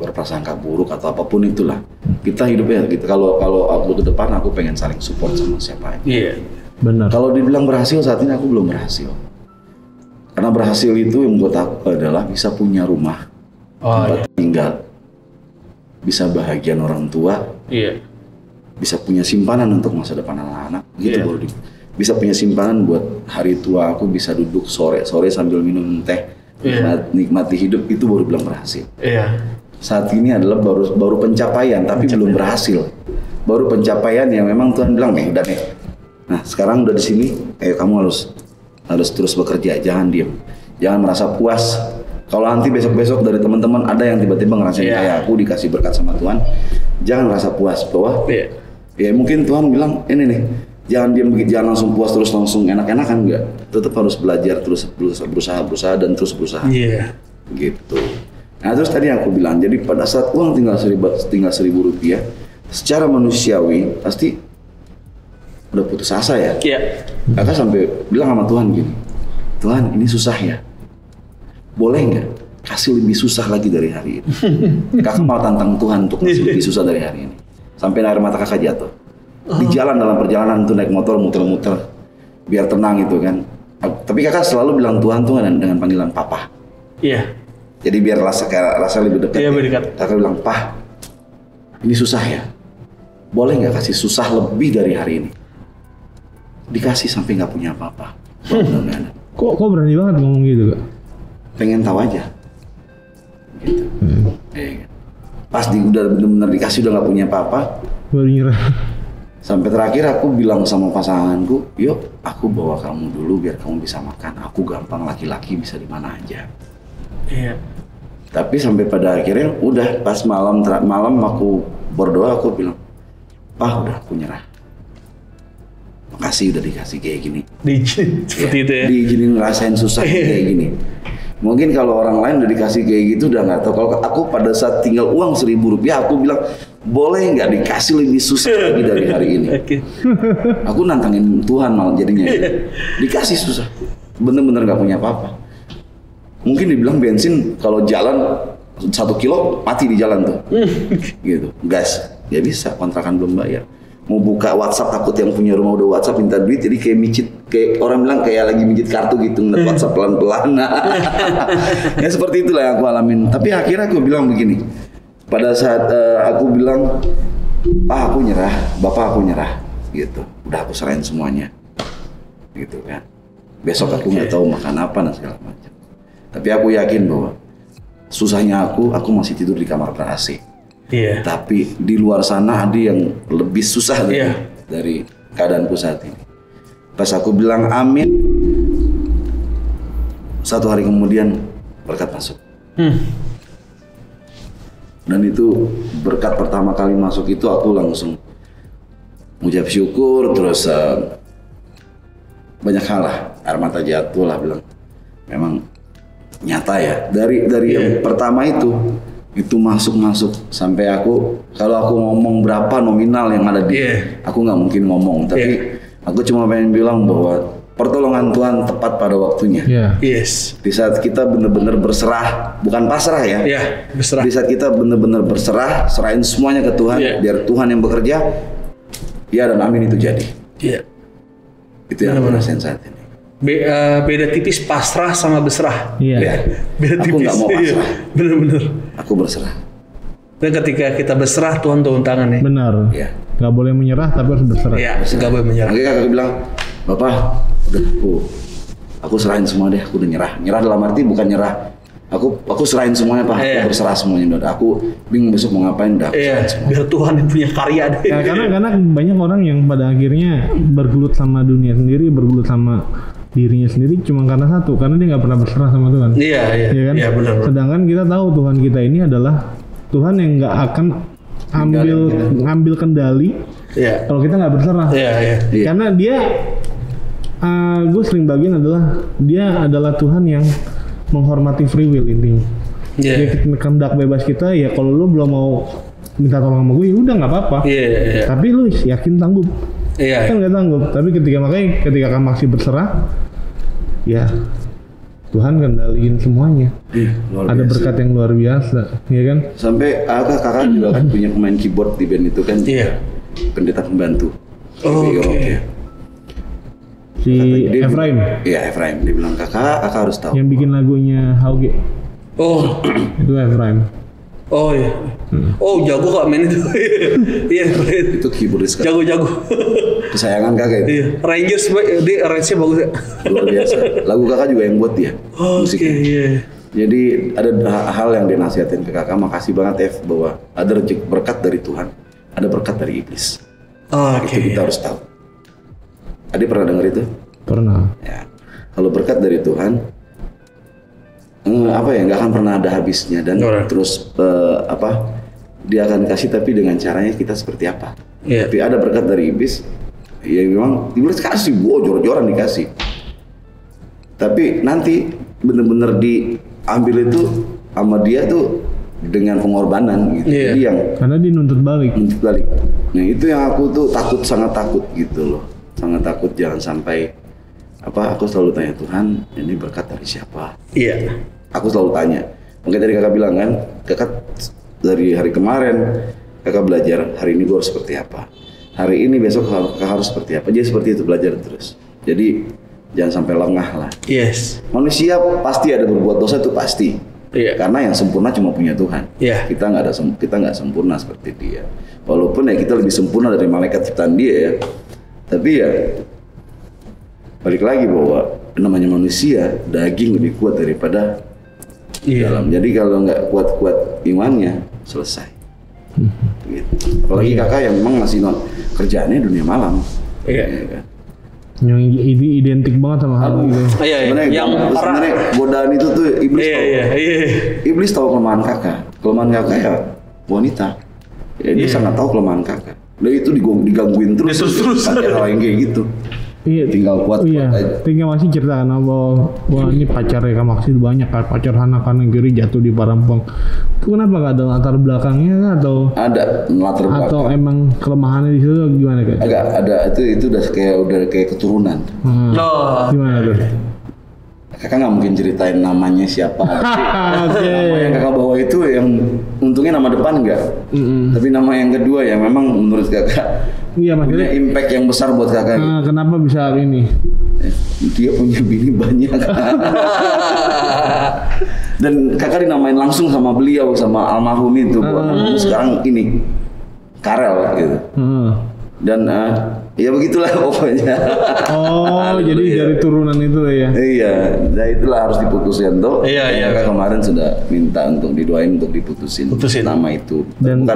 berprasangka buruk atau apapun itulah. Kita hidupnya gitu. Kalau aku ke depan aku pengen saling support sama siapa aja. Benar. Kalau dibilang berhasil saat ini aku belum berhasil. Karena berhasil itu yang buat aku adalah bisa punya rumah, tempat tinggal, bisa bahagian orang tua, bisa punya simpanan untuk masa depan anak-anak, gitu baru bisa punya simpanan buat hari tua aku bisa duduk sore-sore sambil minum teh, nikmati hidup, itu baru bilang berhasil. Saat ini adalah baru pencapaian, tapi belum berhasil. Baru pencapaian yang memang Tuhan bilang nih, udah nih. Nah sekarang udah di sini, ayo kamu harus terus bekerja, jangan diem, jangan merasa puas. Kalau nanti besok-besok dari teman-teman ada yang tiba-tiba ngerasain kayak aku dikasih berkat sama Tuhan, jangan merasa puas bahwa ya mungkin Tuhan bilang ini nih, jangan diem begitu, jangan langsung puas terus langsung enak-enakan, enggak. Tetap harus belajar terus, berusaha dan terus berusaha. Gitu. Nah terus tadi aku bilang, jadi pada saat uang tinggal 1.000 rupiah, secara manusiawi pasti udah putus asa ya. Kakak sampai bilang sama Tuhan gini, Tuhan ini susah ya, boleh nggak kasih lebih susah lagi dari hari ini? Kakak mau tantang Tuhan untuk kasih lebih susah dari hari ini. Sampai air mata kakak jatuh. Di jalan, dalam perjalanan tuh naik motor muter-muter biar tenang itu kan. Tapi kakak selalu bilang Tuhan tuh dengan panggilan Papa. Jadi biar rasa lebih dekat. Kakak bilang, Pah, ini susah ya, boleh nggak kasih susah lebih dari hari ini? Dikasih sampai nggak punya apa-apa. Kok berani banget ngomong gitu Kak? Pengen tahu aja. Gitu. Pas udah benar-benar dikasih udah nggak punya apa-apa, baru nyerah. Sampai terakhir aku bilang sama pasanganku, yuk aku bawa kamu dulu biar kamu bisa makan. Aku gampang, laki-laki bisa di mana aja. Tapi sampai pada akhirnya udah pas malam aku berdoa, aku bilang, Pak udah aku nyerah. Makasih udah dikasih kayak gini. Seperti itu ya. Diizinin ngerasain susah kayak gini. Mungkin kalau orang lain udah dikasih kayak gitu udah nggak tahu. Kalau aku pada saat tinggal uang 1.000 rupiah, aku bilang boleh nggak dikasih lebih susah lagi dari hari ini. Aku nantangin Tuhan malah jadinya. Dikasih susah, bener-bener nggak punya apa-apa. Mungkin dibilang bensin kalau jalan 1 kilo mati di jalan tuh, gitu. Gas, ya bisa, kontrakan belum bayar. Mau buka WhatsApp takut yang punya rumah udah WhatsApp minta duit, jadi kayak micit, kayak orang bilang kayak lagi mijit kartu gitu, ngeliat WhatsApp pelan-pelan. Ya seperti itulah yang aku alamin. Tapi akhirnya aku bilang begini, pada saat aku bilang, Pak aku nyerah, Bapak aku nyerah, gitu. Udah aku serahin semuanya, gitu kan. Besok aku nggak tahu makan apa dan segala macam. Tapi aku yakin bahwa susahnya aku masih tidur di kamar ber-AC. Tapi di luar sana ada yang lebih susah dari keadaanku saat ini. Pas aku bilang amin, 1 hari kemudian berkat masuk. Dan itu berkat pertama kali masuk itu aku langsung mengucap syukur, terus banyak hal lah, air mata jatuh lah, bilang memang nyata ya. Dari yang pertama itu masuk sampai kalau aku ngomong berapa nominal yang ada di aku nggak mungkin ngomong, tapi aku cuma pengen bilang bahwa pertolongan Tuhan tepat pada waktunya. Di saat kita benar-benar berserah, bukan pasrah ya, berserah. Di saat kita benar-benar berserah, serahin semuanya ke Tuhan, biar Tuhan yang bekerja, ya dan amin itu jadi. Itu yang aku rasain saat ini. Beda tipis pasrah sama berserah. Beda tipis. Aku nggak mau pasrah. Bener-bener. Aku berserah. Dan ketika kita berserah, Tuhan turun tangan ya. Benar. Nggak boleh menyerah tapi harus berserah. Nggak boleh menyerah. Akhirnya kakak bilang, Bapak, udah aku serahin semua deh. Aku udah nyerah. Nyerah dalam arti bukan nyerah. Aku serahin semuanya Pak. Aku berserah semuanya. Udah. Aku bingung besok mau ngapain. Udah. Biar Tuhan yang punya karya deh. Karena banyak orang yang pada akhirnya bergelut sama dunia sendiri, bergelut sama dirinya sendiri cuma karena satu, karena dia nggak pernah berserah sama Tuhan. Iya kan? Benar. Sedangkan kita tahu Tuhan kita ini adalah Tuhan yang nggak akan ngambil kendali kalau kita nggak berserah. Karena dia, gue sering bagian adalah dia adalah Tuhan yang menghormati free will intinya. Dia kehendak bebas kita, ya kalau lu belum mau minta tolong sama gue, ya udah nggak apa-apa. Tapi lu yakin tanggup. Kan nggak tanggup, tapi ketika kamu masih berserah, ya Tuhan kendaliin semuanya. Ada berkat yang luar biasa, ya kan? Sampai kakak juga punya pemain keyboard di band itu kan? Pendeta pembantu. Si Efraim. Iya Efraim. Dia bilang kakak harus tahu. Yang bikin lagunya Hauge. Oh. Itu Efraim. Oh iya. Oh jago kak main itu. Iya. Itu keyboardis kak. Jago. Kesayangan kakak itu. Iya. Rangers dia range-nya bagus ya. Luar biasa. Lagu kakak juga yang buat dia. Oh, oke. Iya. Jadi ada hal yang dia nasihatin ke kakak. Makasih banget bahwa ada rezeki berkat dari Tuhan, ada berkat dari iblis. Oke. Itu kita harus tahu. Ade pernah dengar itu? Pernah. Ya. Kalau berkat dari Tuhan, nggak akan pernah ada habisnya dan terus dia akan kasih tapi dengan caranya kita seperti apa. Yeah. Tapi ada berkat dari iblis, ya memang iblis kasih, jor-joran dikasih. Tapi nanti bener-bener diambil itu sama dia tuh dengan pengorbanan gitu. Yeah. Jadi yang karena dia nuntut balik. Nah itu yang aku tuh sangat takut gitu loh. Sangat takut jangan sampai aku selalu tanya Tuhan ini berkat dari siapa? Iya. Aku selalu tanya. Mungkin tadi kakak bilang kan, kakak dari hari kemarin kakak belajar hari ini gue harus seperti apa. Hari ini besok kakak harus seperti apa. Jadi seperti itu belajar terus. Jadi jangan sampai lengah lah. Yes. Manusia pasti ada berbuat dosa itu pasti. Iya. Karena yang sempurna cuma punya Tuhan. Iya. Kita nggak sempurna seperti dia. Walaupun ya kita lebih sempurna dari malaikat ciptaan dia ya. Tapi ya balik lagi bahwa namanya manusia daging lebih kuat daripada dalam. Jadi kalau nggak kuat-kuat imannya selesai. Gitu. Apalagi kakak yang memang masih kerjaannya dunia malam. Iya. Ya, kan? Yang identik banget sama hal gitu. Iya. Sebenarnya godaan itu tuh iblis tahu. Iya. Iblis tahu kelemahan kakak. Kelemahan kakak ya wanita. Ya, dia sangat tahu kelemahan kakak. Dia itu digangguin terus. Ada hal yang kayak gitu. Iya. Tinggal kuat aja. Tinggal masih cerita bahwa ini pacarnya Kak Maksi banyak kan, pacar Hana kanan kiri jatuh di Parampong. Itu kenapa gak ada latar belakangnya atau ada latar belakang? Atau emang kelemahannya di situ gimana Kak? Agak ada itu udah kayak keturunan. Gimana tuh? Kakak nggak mungkin ceritain namanya siapa. Oke. Nama yang kakak bawa itu yang untungnya nama depan enggak. Tapi nama yang kedua ya memang menurut kakak iya maksudnya punya impact yang besar buat kakak. Kenapa bisa ini? Dia punya bini banyak. Dan kakak dinamain langsung sama beliau, sama almarhum itu. Sekarang ini Karel gitu. Dan ya begitulah pokoknya. Jadi dari turunan itu ya? Iya, nah itulah harus diputusin tuh. Iya. Kakak kemarin sudah minta untuk didoain untuk diputusin nama itu. Dan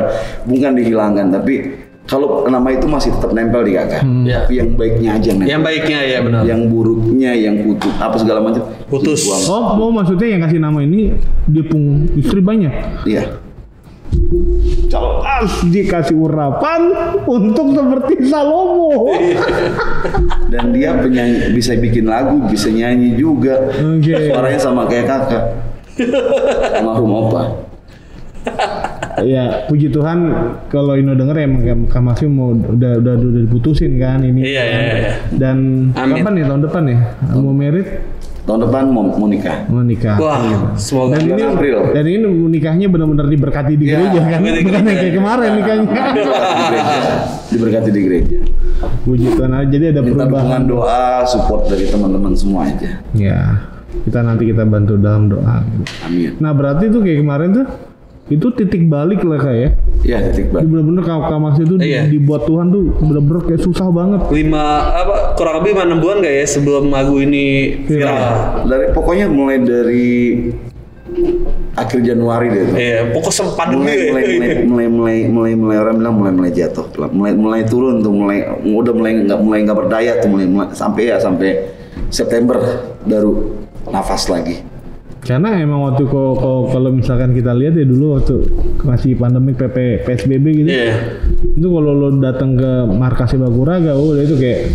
bukan dihilangkan, tapi kalau nama itu masih tetap nempel di kakak. Tapi yang baiknya aja nempel. Yang baiknya ya benar. Yang buruknya, yang putus, apa segala macam putus. Maksudnya yang kasih nama ini dia pun istri banyak. Iya. Jelas dikasih urapan untuk seperti Salomo. Dan dia penyanyi, bisa bikin lagu, bisa nyanyi juga. Suaranya sama kayak kakak. Almarhum opa. Ya puji Tuhan kalau Ino denger ya Kak Maksi mau udah diputusin kan ini. Iya. Dan amin. Kapan ya tahun depan ya mau merit? Tahun depan mau nikah. Wah, semoga. Dan ini April. Dan ini nikahnya benar-benar diberkati di gereja kan? Bukan kayak kemarin nikahnya. Diberkati di gereja. Puji Tuhan aja, jadi ada minta perubahan. Dukungan doa, support dari teman-teman semua aja. Ya, nanti kita bantu dalam doa. Amin. Nah berarti tuh kayak kemarin tuh itu titik balik lah Kak ya? Iya titik balik. Bener-bener Kak Maksi itu dibuat Tuhan tuh bener-bener kayak susah banget. Kurang lebih 6 bulan gak ya sebelum lagu ini viral? Pokoknya mulai dari akhir Januari deh. Iya, pokok sempat dulu ya. Mulai orang bilang mulai jatuh, mulai turun tuh, mulai nggak berdaya tuh, mulai sampai September baru nafas lagi. Karena emang waktu kalau misalkan kita lihat ya dulu waktu masih pandemi PSBB gitu, itu kalau lo datang ke markas Baguraga, udah itu kayak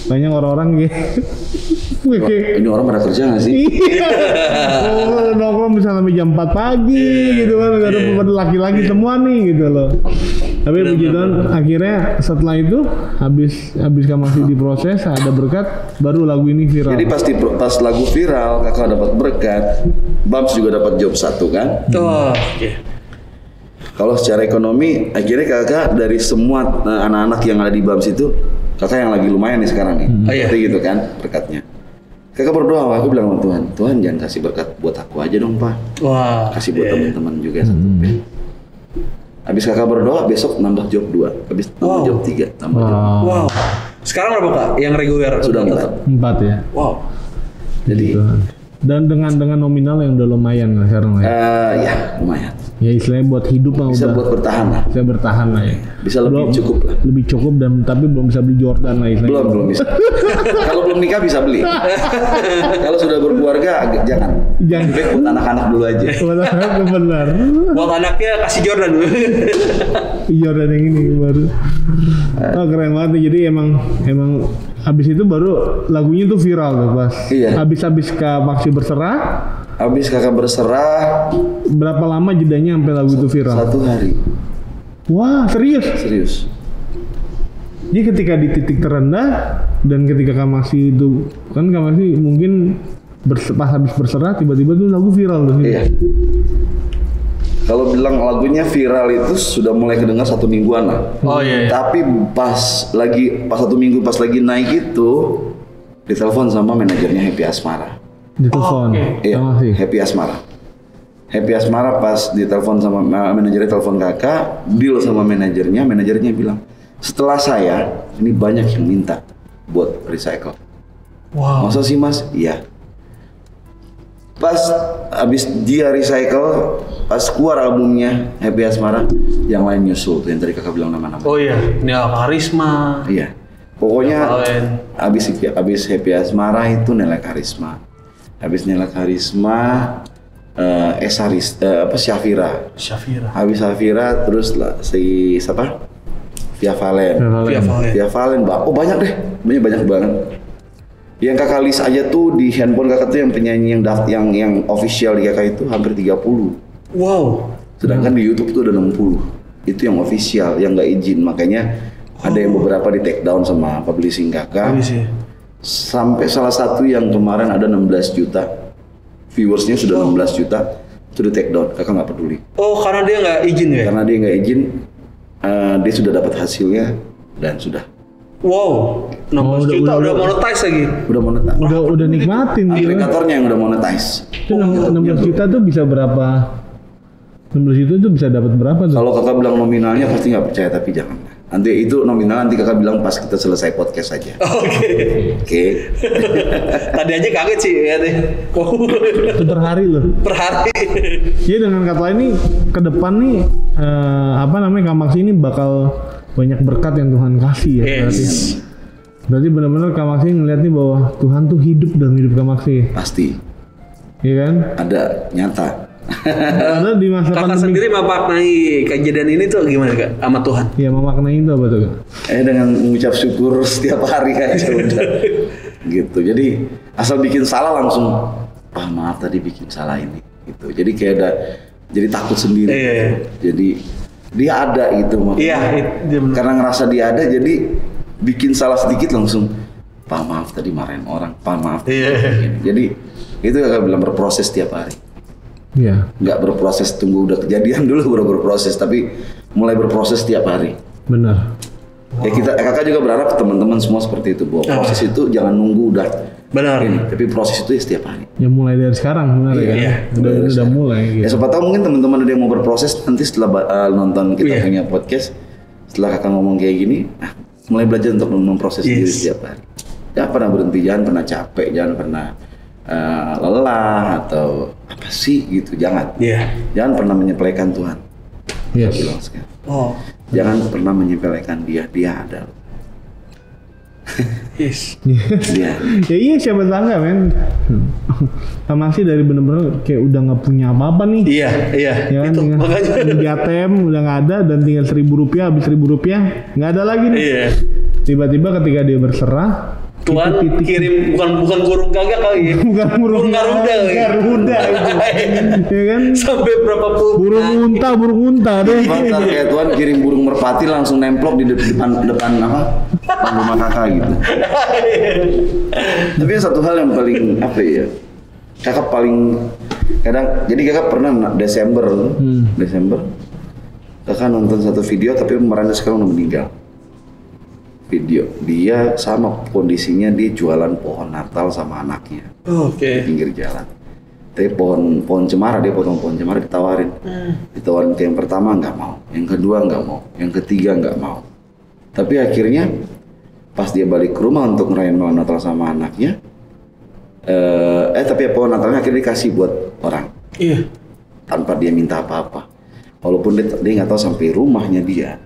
banyak orang-orang kayak ini orang pada kerja nggak sih? Nongkrong misalnya sampai jam 4 pagi gitu kan, gak ada laki-laki semua nih gitu loh. Tapi puji Tuhan akhirnya setelah itu habis Kak Maksi diproses ada berkat, baru lagu ini viral. Jadi pas lagu viral kakak dapat berkat, Bams juga dapat job 1 kan? Kalau secara ekonomi, akhirnya kakak dari semua anak-anak yang ada di BAMS itu, kakak yang lagi lumayan nih sekarang nih. Seperti gitu kan berkatnya. Kakak berdoa, aku bilang sama Tuhan, Tuhan jangan kasih berkat buat aku aja dong Pak. Wah. Kasih buat teman-teman juga satu. Habis kakak berdoa, besok nambah job 2, habis nambah job 3, nambah job. Wow. Sekarang berapa Kak yang reguler? Sudah 4 ya. Wow. Jadi, Gitu. Dan dengan nominal yang udah lumayan lah sekarang lah. ya lumayan. Ya istilahnya buat hidup lah Bisa udah. buat bertahan lah. Bisa bertahan lah ya. Bisa lebih cukup lah. Lebih cukup dan tapi belum bisa beli Jordan lah istilahnya. Belum bisa. Kalau belum nikah bisa beli. Kalau sudah berkeluarga jangan. Jangan. Lebih buat anak-anak dulu aja. Benar. Buat anaknya kasih Jordan. Jordan yang ini baru. Oh keren banget nih. Jadi emang habis itu baru lagunya tuh viral tuh pas. Iya. Habis Kak Maksi berserah. Habis kakak berserah, Berapa lama jedanya sampai lagu itu viral? 1 hari. Wah serius. Serius. Jadi ketika di titik terendah dan ketika Kak Maksi itu kan Kak Maksi mungkin pas habis berserah tiba-tiba tuh lagu viral tuh. Iya. Kalau bilang lagunya viral itu sudah mulai kedengar 1 mingguan lah. Oh iya. Tapi pas 1 minggu pas lagi naik itu ditelepon sama manajernya Happy Asmara. Ditelepon. Iya, Kak Maksi. Happy Asmara. Happy Asmara pas ditelepon sama manajernya, telepon kakak, deal sama manajernya bilang, setelah saya ini banyak yang minta buat recycle. Wow. Masa sih mas? Iya. Pas abis dia recycle, pas keluar albumnya Happy Asmara, yang lain nyusul tuh yang tadi kakak bilang nama-nama. Oh iya, Nel Karisma. Iya. Pokoknya Valen. abis Happy Asmara itu Nela Karisma. Habis Nela Karisma, Syafira. Habis Syafira terus lah si siapa? Via Valen. Via Valen, oh banyak deh, banyak banget. Yang kakak list aja tuh di handphone kakak tuh yang penyanyi yang official di kakak itu hampir 30. Wow. Sedangkan di YouTube tuh udah 60. Itu yang official, yang nggak izin, makanya ada yang beberapa di take down sama publishing kakak. Sampai salah satu yang kemarin ada 16 juta viewersnya sudah 16 juta itu di take down, kakak nggak peduli. Oh karena dia nggak izin ya? Karena dia nggak izin, dia sudah dapat hasilnya dan sudah. Wow, 16 juta udah monetize lagi. Udah monetize. Udah nikmatin dia. Aplikatornya yang udah monetize. Itu 16 juta tuh bisa berapa? 16 juta tuh bisa dapat berapa tuh? Kalau kakak bilang nominalnya pasti nggak percaya, tapi jangan. Nanti itu nominal nanti kakak bilang pas kita selesai podcast aja. Oke. Tadi aja kaget sih ya deh. Itu per hari loh. Per hari. Jadi dengan kata lain nih ke depan nih Kak Maksi ini bakal banyak berkat yang Tuhan kasih ya. Berarti benar-benar Kak Maksi ngeliat nih bahwa Tuhan tuh hidup dalam hidup Kak Maksi. Pasti. Iya kan? Ada nyata. Ada di masa Kakak pandemi. sendiri memaknai kejadian ini tuh gimana Kak sama Tuhan? Ya memaknai itu apa tuh Kak? Dengan mengucap syukur setiap hari aja udah. Gitu. Jadi asal bikin salah langsung, maaf tadi bikin salah ini. Gitu. Jadi kayak ada, jadi takut sendiri. Iya. Jadi dia ada gitu makanya. Iya. Karena ngerasa dia ada, jadi bikin salah sedikit langsung, maaf tadi marahin orang, maaf. Iya. Jadi itu kakak bilang berproses setiap hari. Iya. Nggak berproses tunggu udah kejadian dulu baru berproses, tapi mulai berproses setiap hari. Benar. Ya kakak juga berharap teman-teman semua seperti itu, bahwa proses itu jangan nunggu udah Benar. ini, tapi proses itu ya setiap hari. Ya mulai dari sekarang benar ya. Iya. Udah mulai gitu. Ya siapa tahu mungkin teman-teman ada yang mau berproses nanti setelah nonton kita punya podcast, setelah kakak ngomong kayak gini, mulai belajar untuk memproses diri setiap hari. Jangan pernah berhenti, jangan pernah capek, jangan pernah lelah atau apa sih gitu, jangan. Jangan pernah menyepelekan Tuhan. Yes. Bilang sekarang. Jangan pernah menyepelekan dia ada. Yes. Dia. Ya iya siapa sangka men. Kak Maksi dari bener-bener kayak udah nggak punya apa-apa nih. Iya. Ya kan, Itu makanya. di ATM udah nggak ada dan tinggal Rp1.000, habis Rp1.000 nggak ada lagi nih. Iya. Tiba-tiba ketika dia berserah, Tuhan kirim bukan burung gagak kali ya. bukan burung Garuda itu. Ya kan? Sampai berapa puluh Burung unta deh. Mantap kayak Tuhan kirim burung merpati langsung nemplok di depan apa? Depan rumah kakak gitu. Tapi satu hal yang paling apa ya? Kakak paling kadang jadi kakak pernah Desember Kakak nonton satu video tapi pemerannya sekarang udah meninggal. Video dia sama kondisinya, dia jualan pohon Natal sama anaknya di pinggir jalan. Tapi pohon cemara, dia potong pohon cemara ditawarin. Ditawarin ke yang pertama nggak mau, yang kedua nggak mau, yang ketiga nggak mau. Tapi akhirnya pas dia balik ke rumah untuk ngerayain malam Natal sama anaknya, tapi pohon Natalnya akhirnya dikasih buat orang. Iya. Tanpa dia minta apa-apa. Walaupun dia nggak tahu sampai rumahnya dia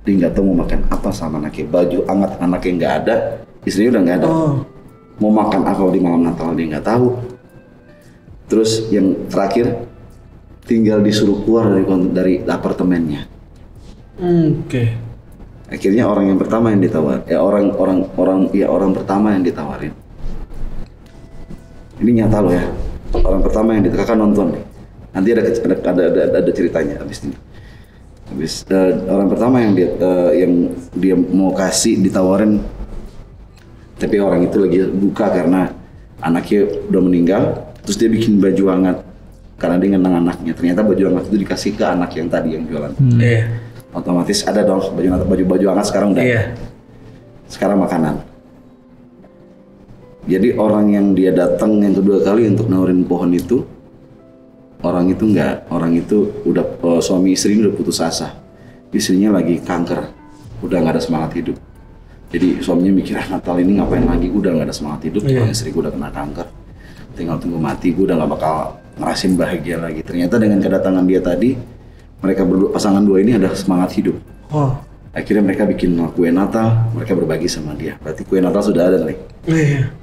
nggak tahu mau makan apa sama anaknya. Baju hangat anaknya nggak ada, istrinya udah nggak ada. Mau makan apa di malam Natal dia nggak tahu. Terus yang terakhir tinggal disuruh keluar dari apartemennya. Akhirnya orang pertama yang ditawar, orang pertama yang ditawarin. Ini nyata loh ya. Orang pertama yang kakak nonton nih. Nanti ada ceritanya habis ini. Orang pertama yang dia mau kasih ditawarin, tapi orang itu lagi buka karena anaknya udah meninggal. Terus dia bikin baju hangat karena dia ngenang anaknya. Ternyata baju hangat itu dikasih ke anak yang tadi yang jualan. Otomatis ada dong baju hangat sekarang udah. Sekarang makanan. Jadi orang yang dia datang yang kedua kali untuk nawarin pohon itu, orang itu udah suami istri udah putus asa. Istrinya lagi kanker, udah nggak ada semangat hidup. Jadi suaminya mikir, Natal ini ngapain lagi, udah nggak ada semangat hidup. Istri gue udah kena kanker, tinggal tunggu mati, gue udah nggak bakal ngerasain bahagia lagi. Ternyata dengan kedatangan dia tadi, mereka berdua, pasangan dua ini ada semangat hidup. Akhirnya mereka bikin kue Natal, mereka berbagi sama dia. Berarti kue Natal sudah ada nih.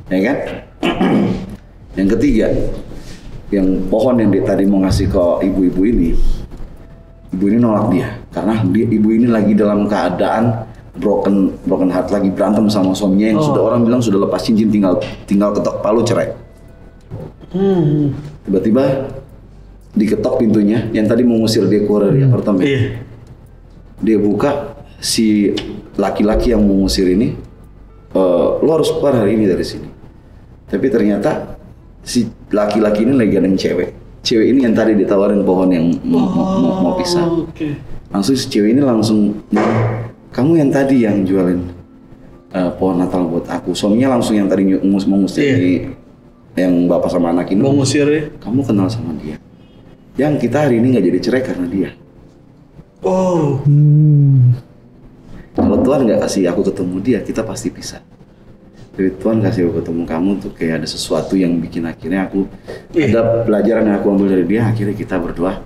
Ya kan? Yang ketiga, yang pohon yang dia tadi mau ngasih ke ibu-ibu ini nolak dia karena ibu ini lagi dalam keadaan broken heart, lagi berantem sama suaminya yang sudah orang bilang sudah lepas cincin, tinggal ketok palu cerai. Tiba-tiba diketok pintunya yang tadi mau ngusir dia keluar dari apartemen. Dia buka, si laki-laki yang mau ngusir ini, lo harus keluar hari ini dari sini. Tapi ternyata si laki-laki ini lagi ada yang cewek ini yang tadi ditawarin pohon yang mau pisah. Langsung si cewek ini langsung, kamu yang tadi yang jualin pohon Natal buat aku. Suaminya langsung yang tadi mau ngusir yang bapak sama anak ini mau ngusir ya. Kamu kenal sama dia, yang kita hari ini nggak jadi cerai karena dia. Kalau Tuhan nggak kasih aku ketemu dia, kita pasti pisah. Jadi Tuhan kasih aku ketemu kamu tuh kayak ada sesuatu yang bikin akhirnya aku ada pelajaran yang aku ambil dari dia. Akhirnya kita berdua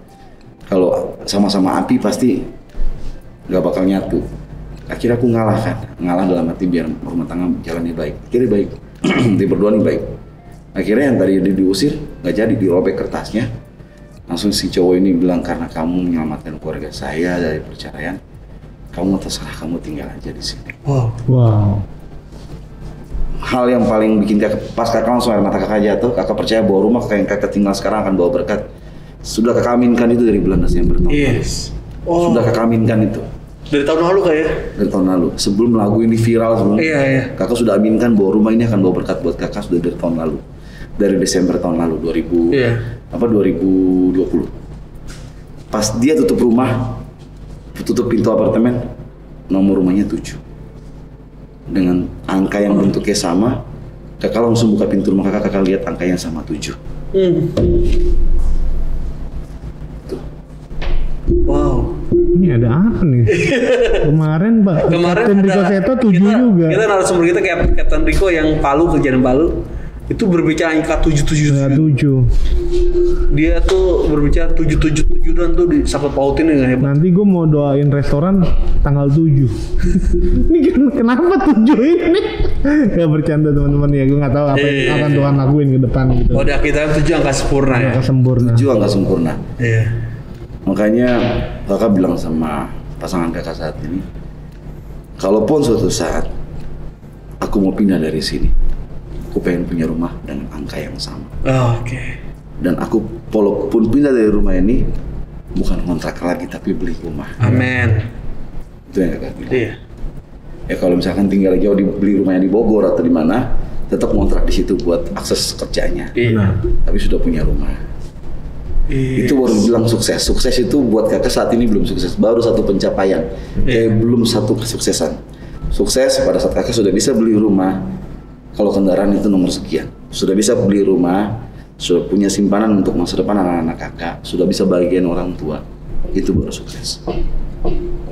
kalau sama-sama api pasti nggak bakal nyatu. Akhirnya aku ngalah dalam arti biar rumah tangga jalannya baik. Akhirnya baik, di berdua nih baik. Akhirnya yang tadi diusir nggak jadi, dirobek kertasnya. Langsung si cowok ini bilang, karena kamu menyelamatkan keluarga saya dari perceraian, kamu terserah, kamu tinggal aja di sini. Wow. Hal yang paling bikin pas kakak langsung air mata kakak jatuh, kakak percaya bahwa rumah kakak yang kakak tinggal sekarang akan bawa berkat. Sudah kakak aminkan itu dari bulan Desember tahun lalu. Sudah kakak aminkan itu. Dari tahun lalu kayak? Dari tahun lalu. Sebelum lagu ini viral sebelum. Kakak sudah aminkan bahwa rumah ini akan bawa berkat buat kakak sudah dari tahun lalu. Dari Desember tahun lalu 2020. Pas dia tutup rumah, tutup pintu apartemen, nomor rumahnya 7. Dengan angka yang bentuknya sama, kakak langsung buka pintu rumah kakak lihat angka yang sama 7. Tuh. Wow. Ini ada apa nih? Kemarin Captain Rico Seto 7 juga. Kita narasumber kita kayak Captain Rico yang Palu, kejadian Palu. Itu berbicara angka 777. Dia tuh berbicara 777 dan tuh disangkut pautin dengan hebat. Nanti gue mau doain restoran tanggal 7. Ini kenapa 7 ini? Ya bercanda teman-teman ya, gue nggak tahu apa yang akan Tuhan lakuin ke depan gitu. Udah kita 7 angka sempurna ya. 7 angka sempurna. Iya. Makanya kakak bilang sama pasangan kakak saat ini, kalaupun suatu saat aku mau pindah dari sini, aku pengen punya rumah dengan angka yang sama. Oke. Dan aku walaupun pindah dari rumah ini, bukan kontrak lagi tapi beli rumah. Amin. Itu yang kakak bilang. Iya. Ya kalau misalkan tinggal jauh beli rumahnya di Bogor atau di mana, tetap kontrak di situ buat akses kerjanya. Iya. Tapi sudah punya rumah. Itu baru bilang sukses. Sukses itu buat kakak saat ini belum sukses, baru satu pencapaian, belum satu kesuksesan. Sukses pada saat kakak sudah bisa beli rumah, kalau kendaraan itu nomor sekian, sudah bisa beli rumah, sudah punya simpanan untuk masa depan anak-anak kakak, sudah bisa bagian orang tua, itu baru sukses.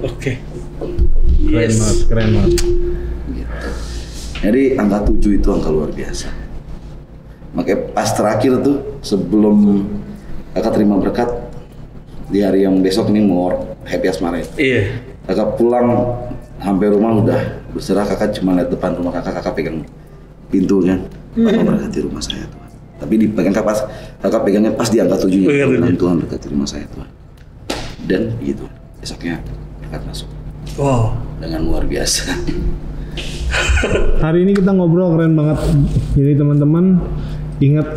Oke. Keren banget. Gitu. Jadi angka 7 itu angka luar biasa. Makanya pas terakhir tuh sebelum kakak terima berkat di hari yang besok ini mau happy asmara. Iya. Kakak pulang sampai rumah udah berserah, kakak cuma lihat depan rumah kakak pegang pintu kan, Bapak berkati rumah saya Tuhan. Tapi dipegang kakak pegangnya pas di angka 7-nya. Tuhan berkati rumah saya Tuhan. Dan begitu besoknya berkat masuk. Wow. Dengan luar biasa. Hari ini kita ngobrol keren banget. Jadi teman-teman ingat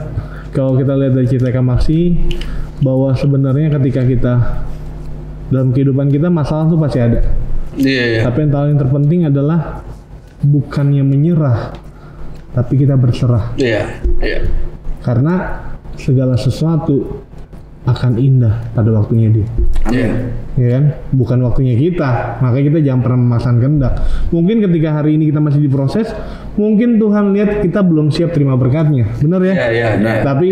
kalau kita lihat dari cerita Kak Maksi bahwa sebenarnya ketika kita dalam kehidupan kita masalah tuh pasti ada. Iya. Tapi yang paling terpenting adalah bukannya menyerah, tapi kita berserah. Iya. Karena segala sesuatu akan indah pada waktunya dia. Amin. Ya kan? Bukan waktunya kita. Makanya kita jangan pernah memasang kehendak. Mungkin ketika hari ini kita masih diproses, mungkin Tuhan lihat kita belum siap terima berkatnya. Benar ya? Iya. Tapi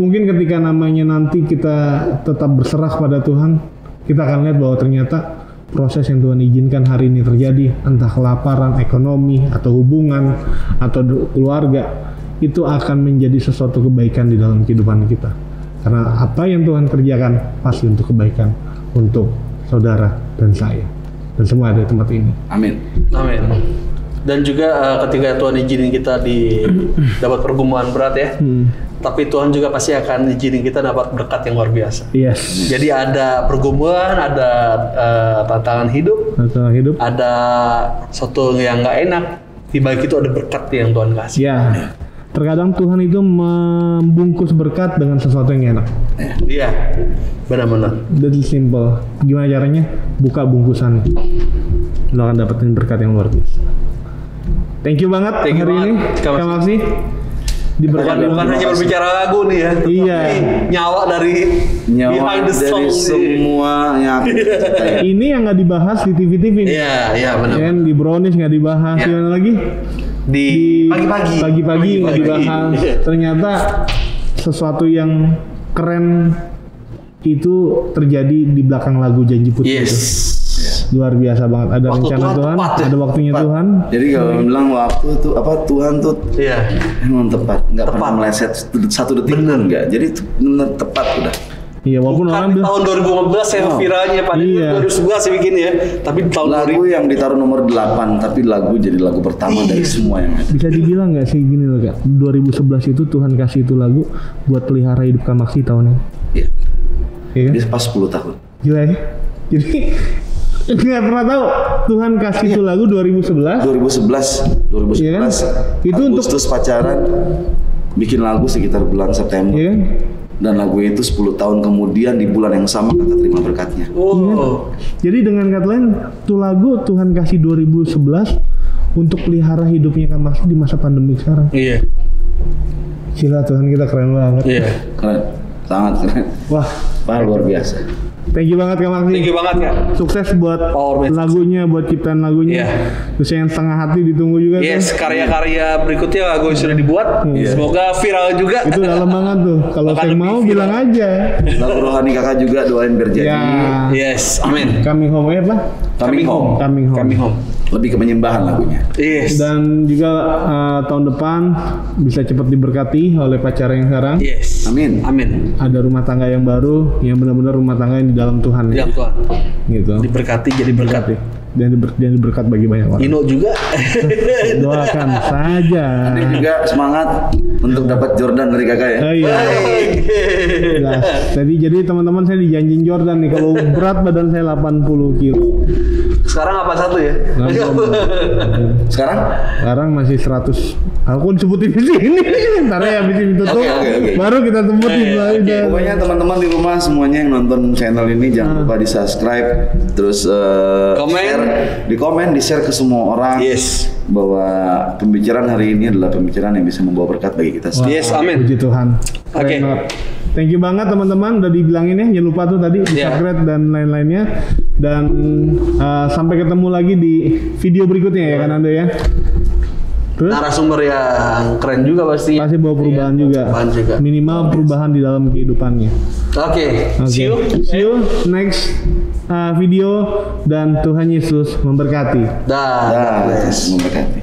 mungkin ketika namanya nanti kita tetap berserah pada Tuhan, kita akan lihat bahwa ternyata proses yang Tuhan izinkan hari ini terjadi, entah kelaparan, ekonomi, atau hubungan, atau keluarga, itu akan menjadi sesuatu kebaikan di dalam kehidupan kita. Karena apa yang Tuhan kerjakan pasti untuk kebaikan untuk saudara dan saya dan semua ada di tempat ini. Amin. Dan juga ketika Tuhan izinin kita dapat pergumulan berat ya, tapi Tuhan juga pasti akan izinin kita dapat berkat yang luar biasa. Yes. Jadi ada pergumulan, ada tantangan hidup, ada sesuatu yang nggak enak. Di balik itu ada berkat yang Tuhan kasih. Ya. Terkadang Tuhan itu membungkus berkat dengan sesuatu yang enak. Iya, benar-benar. That's simple. Gimana caranya? Buka bungkusannya. Lo akan dapetin berkat yang luar biasa. Thank you banget hari ini. Kak Maksi. Bukan hanya berbicara lagu nih ya. Iya. Nyawa dari behind the song semua yang ini yang nggak dibahas di TV-TV nih. Iya benar. Kan di Brownies nggak dibahas. Gimana lagi? Di pagi-pagi nggak dibahas. Ternyata sesuatu yang keren itu terjadi di belakang lagu Janji Putih. Yes. Luar biasa banget. Ada waktu rencana Tuhan, ada waktunya Tuhan. Jadi kalau bilang waktu itu Tuhan tuh memang tepat, nggak pernah meleset satu detik pun nggak. Jadi benar tepat udah. Iya, walaupun orang tahun 2015 yang viralnya pada 2011 sih bikin ya. Tapi tahun lagu yang ditaruh nomor 8 tapi lagu jadi lagu pertama dari semua yang ada. Bisa dibilang nggak sih gini loh Kak, 2011 itu Tuhan kasih itu lagu buat pelihara hidup Kak Maksi tahun ini. Iya. Iya. Dia pas 10 tahun. Gila ya. Jadi nggak pernah tahu Tuhan kasih itu lagu 2011. 2011. Iya kan? Itu Agustus untuk pacaran, bikin lagu sekitar bulan September. Iya kan? Dan lagu itu 10 tahun kemudian di bulan yang sama kakak terima berkatnya. Jadi dengan kata lain, tuh lagu Tuhan kasih 2011 untuk pelihara hidupnya Kak Maksi di masa pandemi sekarang. Iya. Gila, Tuhan kita keren banget. Iya. Keren, sangat keren. Wah, luar biasa. Thank you banget Kak Maksi. Thank you banget Kak. Sukses buat lagunya, buat ciptaan lagunya. Terus yang setengah hati ditunggu juga. Yes, karya-karya berikutnya lagu yang sudah dibuat. Semoga viral juga. Itu dalam banget tuh. Kalau saya mau bilang aja. Lagu rohani kakak juga doain berjadi. Yes, amin. Coming home apa? Coming home. Lebih ke penyembahan lagunya. Yes. Dan juga tahun depan bisa cepat diberkati oleh pacar yang sekarang. Yes. Amin. Ada rumah tangga yang baru, yang benar-benar rumah tangga yang di dalam Tuhan. Di dalam Tuhan. Gitu. Diberkati jadi berkat. Dan berkat bagi banyak orang. Ino juga. Doakan saja. Ini juga semangat untuk dapat Jordan dari kakak ya. Iya. Nah, jadi teman-teman saya dijanjin Jordan nih, kalau berat badan saya 80 kilo. Sekarang apa satu ya? Sekarang masih 100. Aku disebutin di sini. Ntar ya habis ditutup. Baru kita sebutin lagi. Pokoknya teman-teman di rumah semuanya yang nonton channel ini jangan lupa di-subscribe, terus di-share ke semua orang. Yes. Bahwa pembicaraan hari ini adalah pembicaraan yang bisa membawa berkat bagi kita semua. Yes, amin. Puji Tuhan. Oke. Thank you banget teman-teman udah dibilangin ya, jangan lupa tuh tadi subscribe dan lain-lainnya. Dan sampai ketemu lagi di video berikutnya ya kan Ando ya. Terus Narasumber yang keren juga pasti. Pasti bawa perubahan juga. Minimal perubahan di dalam kehidupannya. Oke. See you next video dan Tuhan Yesus memberkati. Dah. Yesus memberkati.